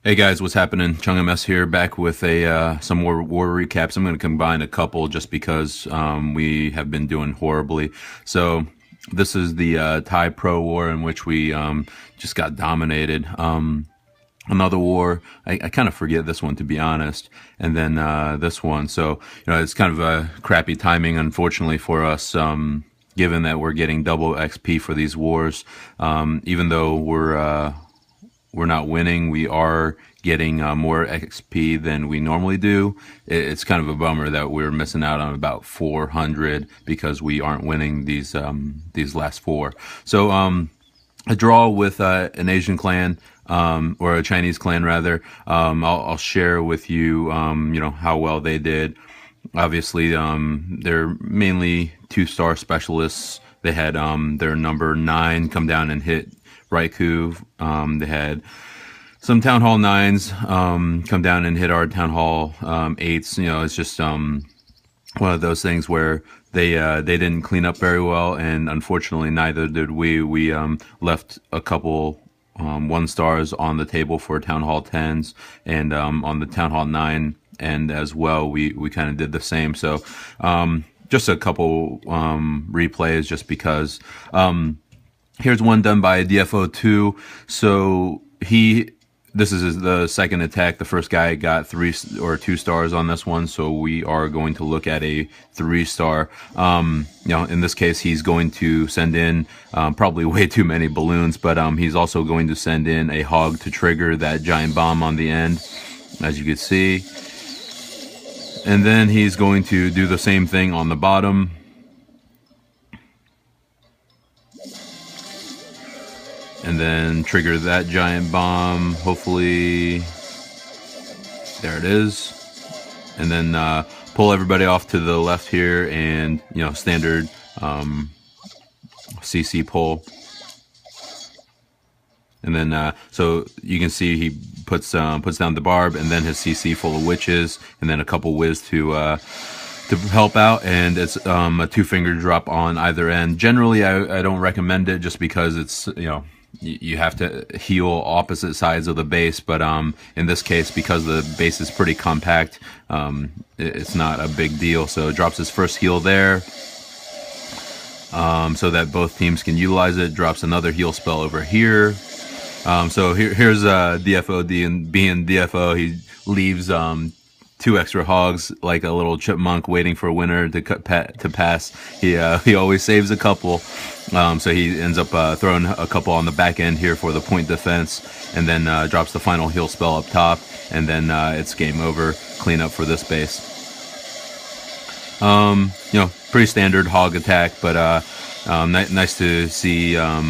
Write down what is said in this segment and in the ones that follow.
Hey guys, what's happening? Chung MS here, back with a some more war recaps. I'm going to combine a couple just because we have been doing horribly. So this is the Thai Pro War in which we just got dominated. Another war, I kind of forget this one to be honest, and then this one. So it's kind of a crappy timing, unfortunately for us. Given that we're getting double XP for these wars, even though we're not winning. We are getting more XP than we normally do. It's kind of a bummer that we're missing out on about 400 because we aren't winning these last four. So a draw with an Asian clan. Or a Chinese clan rather. I'll share with you, how well they did. Obviously, they're mainly 2-star specialists. They had their number 9 come down and hit Raikou. They had some Town Hall 9s come down and hit our Town Hall 8s. It's just one of those things where they didn't clean up very well, and unfortunately neither did we. We left a couple 1-stars on the table for Town Hall 10s, and on the Town Hall 9 and as well we kind of did the same. So just a couple replays just because. Here's one done by DFO2. So this is the second attack. The first guy got 3 or 2 stars on this one. So we are going to look at a 3-star. In this case, he's going to send in probably way too many balloons, but he's also going to send in a hog to trigger that giant bomb on the end, as you can see. And then he's going to do the same thing on the bottom. And then trigger that giant bomb. Hopefully, there it is. And then pull everybody off to the left here, and standard CC pull. And then so you can see he puts down the barb, and then his CC full of witches, and then a couple whiz to help out, and it's a 2-finger drop on either end. Generally, I don't recommend it just because it's you have to heal opposite sides of the base, but in this case, because the base is pretty compact, it's not a big deal. So it drops his first heal there, so that both teams can utilize it. Drops another heal spell over here. So here's DFO, and being DFO, he leaves 2 extra hogs like a little chipmunk waiting for a winner to pass. He always saves a couple. So he ends up throwing a couple on the back end here for the point defense, and then drops the final heal spell up top, and then it's game over. Clean up for this base. Pretty standard hog attack, but nice to see a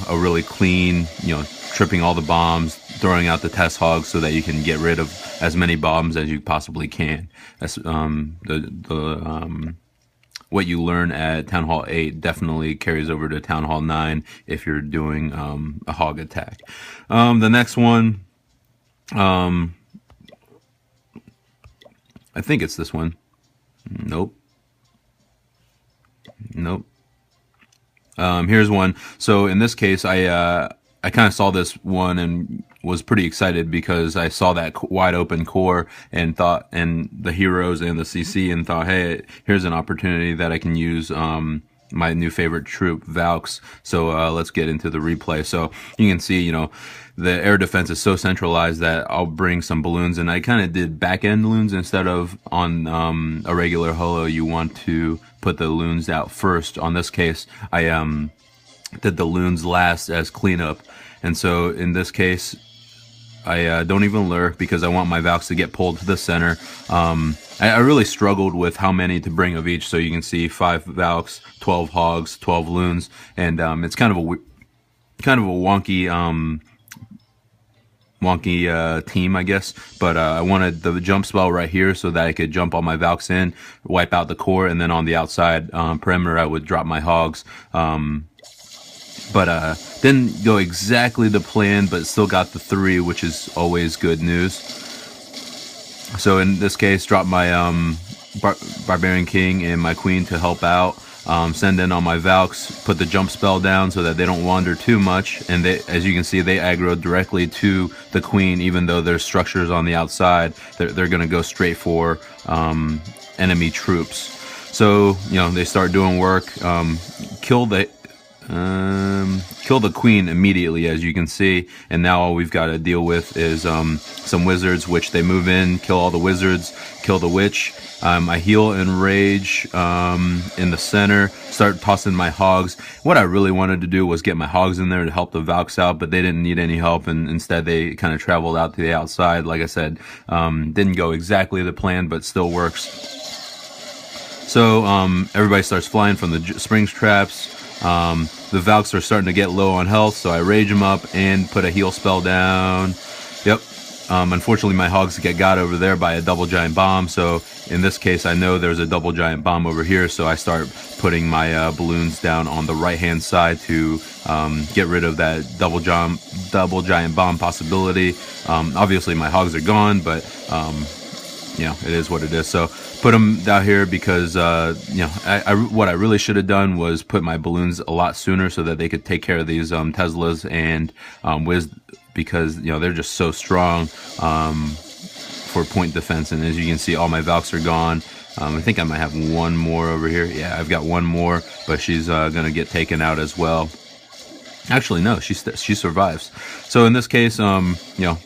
really clean, tripping all the bombs, throwing out the test hogs so that you can get rid of as many bombs as you possibly can. That's what you learn at Town Hall 8 definitely carries over to Town Hall 9 if you're doing a hog attack. The next one, I think it's this one. Nope. Here's one. So in this case, I kind of saw this one and was pretty excited because I saw that wide open core and the heroes and the CC, and thought, hey, here's an opportunity that I can use my new favorite troop, Valks. So let's get into the replay. So you can see, the air defense is so centralized that I'll bring some balloons, and I kind of did back end loons instead of on a regular holo. You want to put the loons out first. On this case, I did the loons last as cleanup, and so in this case, I don't even lure because I want my Valks to get pulled to the center. I really struggled with how many to bring of each. So you can see 5 Valks, 12 hogs, 12 loons, and it's kind of a wonky team, I guess. But I wanted the jump spell right here so that I could jump all my Valks in, wipe out the core, and then on the outside perimeter I would drop my hogs. But didn't go exactly the plan, but still got the 3, which is always good news. So in this case, drop my Barbarian King and my Queen to help out. send in all my Valks, put the jump spell down so that they don't wander too much. And they, as you can see, they aggro directly to the queen, even though there's structures on the outside. They're going to go straight for enemy troops. So, you know, they start doing work, kill the queen immediately, as you can see, and now all we've got to deal with is some wizards, which they move in, kill all the wizards, kill the witch. I heal and rage in the center, start tossing my hogs. What I really wanted to do was get my hogs in there to help the Valks out, but they didn't need any help, and instead they kind of traveled out to the outside. Like I said, didn't go exactly the plan, but still works. So everybody starts flying from the springs traps. The Valks are starting to get low on health, so I rage them up and put a heal spell down. Yep. Unfortunately, my hogs get got over there by a double giant bomb. So in this case, I know there's a double giant bomb over here, so I start putting my balloons down on the right-hand side to get rid of that double giant bomb possibility. Obviously, my hogs are gone, but you know, it is what it is. So put them down here because you know, what I really should have done was put my balloons a lot sooner so that they could take care of these Teslas and Wiz, because you know they're just so strong for point defense. And as you can see, all my Valks are gone. I think I might have one more over here. Yeah, I've got one more, but she's gonna get taken out as well. Actually, no, she survives. So in this case, you know,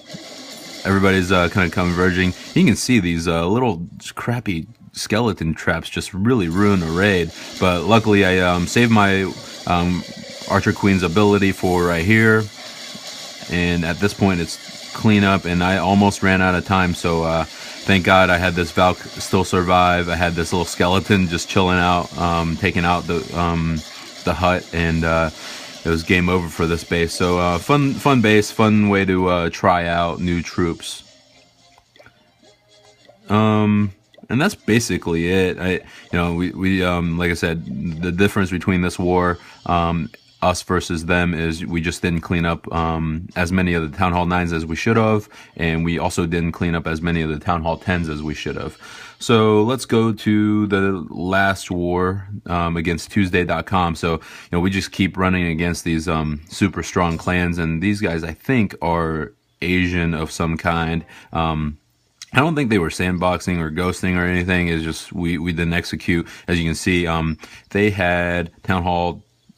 everybody's kind of converging. You can see these little crappy skeleton traps just really ruin a raid. But luckily, I saved my Archer Queen's ability for right here. And at this point, it's clean up, and I almost ran out of time. So thank God I had this Valk still survive. I had this little skeleton just chilling out, taking out the hut, and it was game over for this base. So fun base, fun way to try out new troops. And that's basically it. You know, we like I said, the difference between this war, us versus them, is we just didn't clean up as many of the Town Hall 9s as we should have, and we also didn't clean up as many of the Town Hall 10s as we should have. So let's go to the last war against Tuesday.com. So, you know, we just keep running against these super strong clans, and these guys, I think, are Asian of some kind. I don't think they were sandboxing or ghosting or anything. It's just we didn't execute. As you can see, they had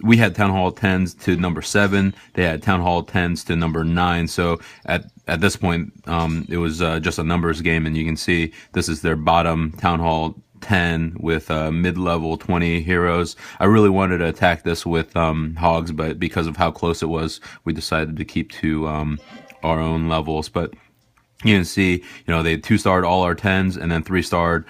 we had Town Hall 10s to number 7. They had Town Hall 10s to number 9. So at this point, it was just a numbers game, and you can see this is their bottom Town Hall 10 with mid-level 20 heroes. I really wanted to attack this with Hogs, but because of how close it was, we decided to keep to our own levels. But you can see, you know, they 2-starred all our 10s and then 3-starred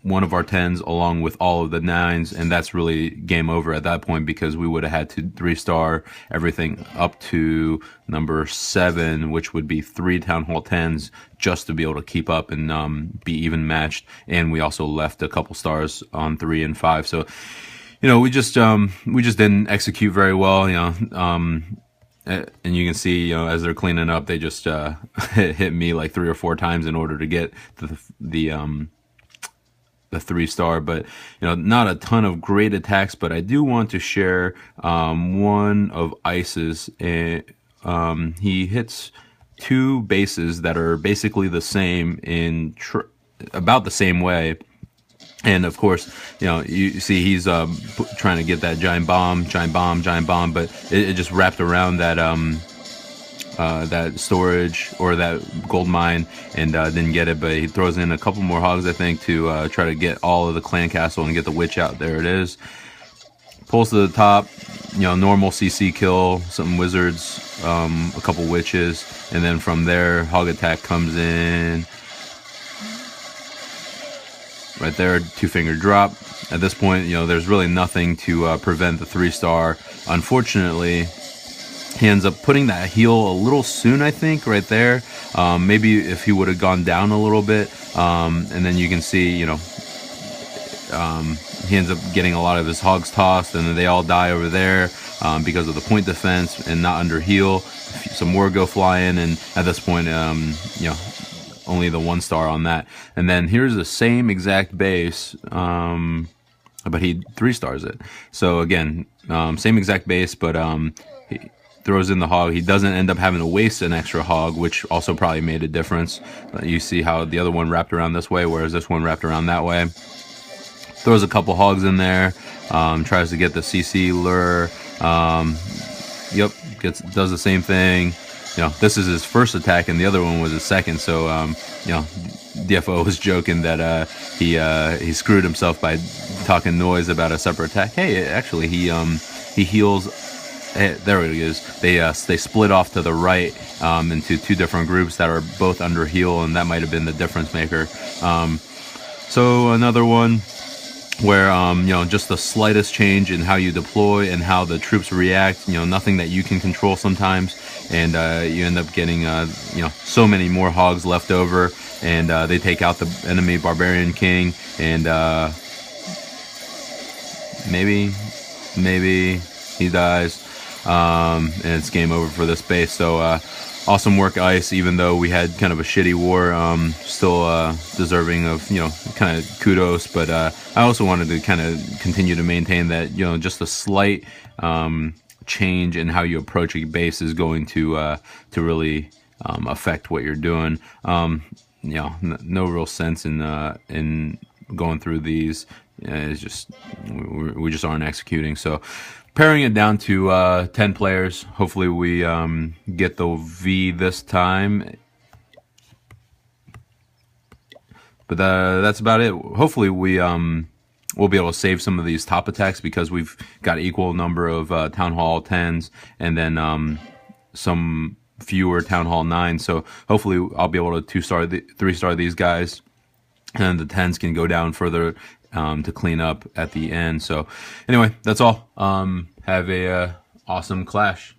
one of our 10s along with all of the 9s, and that's really game over at that point, because we would have had to 3-star everything up to number 7, which would be 3 Town Hall 10s, just to be able to keep up and be even matched. And we also left a couple stars on 3 and 5. So, you know, we just didn't execute very well, you know. And you can see, you know, as they're cleaning up, they just hit me like 3 or 4 times in order to get the 3-star. But, you know, not a ton of great attacks. But I do want to share one of Ice's. He hits 2 bases that are basically the same in about the same way. And of course, you know, you see he's trying to get that giant bomb, but it just wrapped around that that storage or that gold mine and didn't get it. But he throws in a couple more hogs, I think, to try to get all of the clan castle and get the witch out. There it is. Pulls to the top, you know, normal CC kill, some wizards, a couple witches, and then from there, hog attack comes in. Right there, 2-finger drop. At this point, you know, there's really nothing to prevent the 3-star. Unfortunately, he ends up putting that heal a little soon, I think, right there. Maybe if he would have gone down a little bit. And then you can see, you know, he ends up getting a lot of his hogs tossed, and then they all die over there because of the point defense and not under heal. Some more go flying, and at this point, you know, only the 1-star on that. And then here's the same exact base, but he 3-stars it. So again, same exact base, but he throws in the hog. He doesn't end up having to waste an extra hog, which also probably made a difference. You see how the other one wrapped around this way, whereas this one wrapped around that way. Throws a couple hogs in there, tries to get the CC lure. Yep, does the same thing. This is his first attack, and the other one was his second. So, DFO was joking that he screwed himself by talking noise about a separate attack. Hey, actually, he heals. Hey, there it is. They split off to the right into two different groups that are both under heal, and that might have been the difference maker. So another one where just the slightest change in how you deploy and how the troops react, nothing that you can control sometimes, and you end up getting so many more hogs left over, and they take out the enemy barbarian king, and maybe he dies, and it's game over for this base. So awesome work, Ice. Even though we had kind of a shitty war, still deserving of kind of kudos. But I also wanted to kind of continue to maintain that just a slight change in how you approach a base is going to really affect what you're doing. No real sense in going through these. It's just we just aren't executing. So paring it down to 10 players. Hopefully we get the V this time. But that's about it. Hopefully we'll be able to save some of these top attacks because we've got equal number of Town Hall 10s and then some fewer Town Hall 9s. So hopefully I'll be able to 2-star, 3-star these guys, and the 10s can go down further to clean up at the end. So anyway, that's all. Have a awesome clash.